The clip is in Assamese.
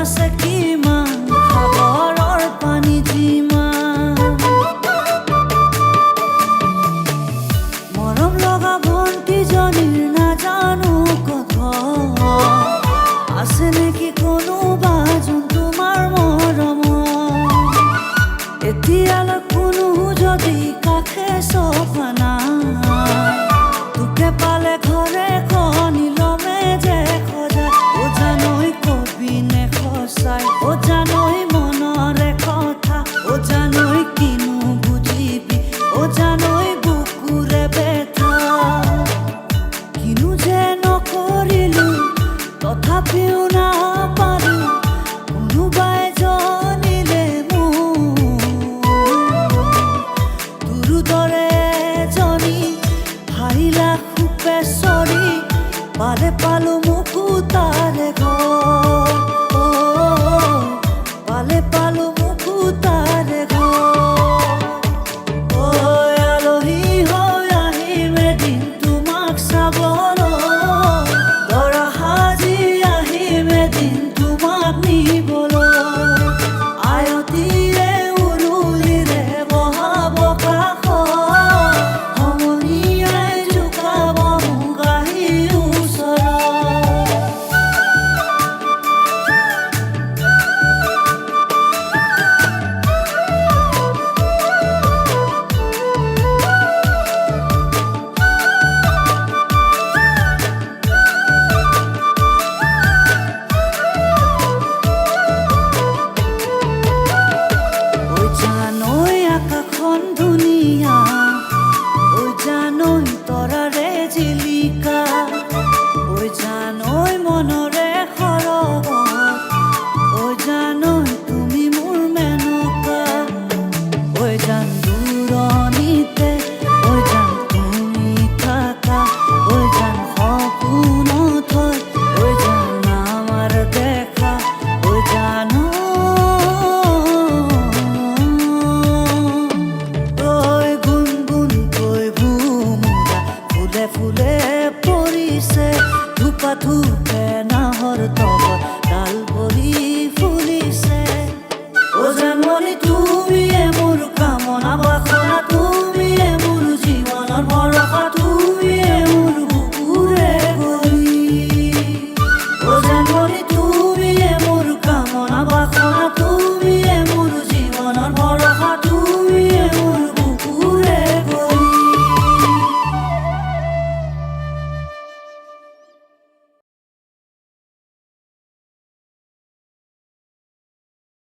আছে কিমান সাগৰৰ পানী যিমান মৰম লগা ভণ্টিজনীৰ নাজানো কথা আছে নেকি কোনোবা যোন তোমাৰ মৰম এতিয়ালৈ কোনো যদি কাষে চফা নাই তোকে পালে ঘৰে খনিলমে যে খজাই ও জানৈ কবি নে সঁচাই ও জানৈ মনৰে কথা ও জানৈ কিনো বুজিবি ও জানৈ বুকুৰে বেথা কিনো যে নকৰিলো তথাপিও নাপালো কোনোবাই জানিলে তোৰ দৰে এজনী হাৰিলা খুবেশ্বৰী পালে পালো মোকো তাৰে ঘৰ পালে পালো মোকো তাৰে ঘৰ আলহী হৈ আহিম এদিন তোমাক চাবলৈ দৰা সাজি আহিম এদিন তোমাক নিবলৈ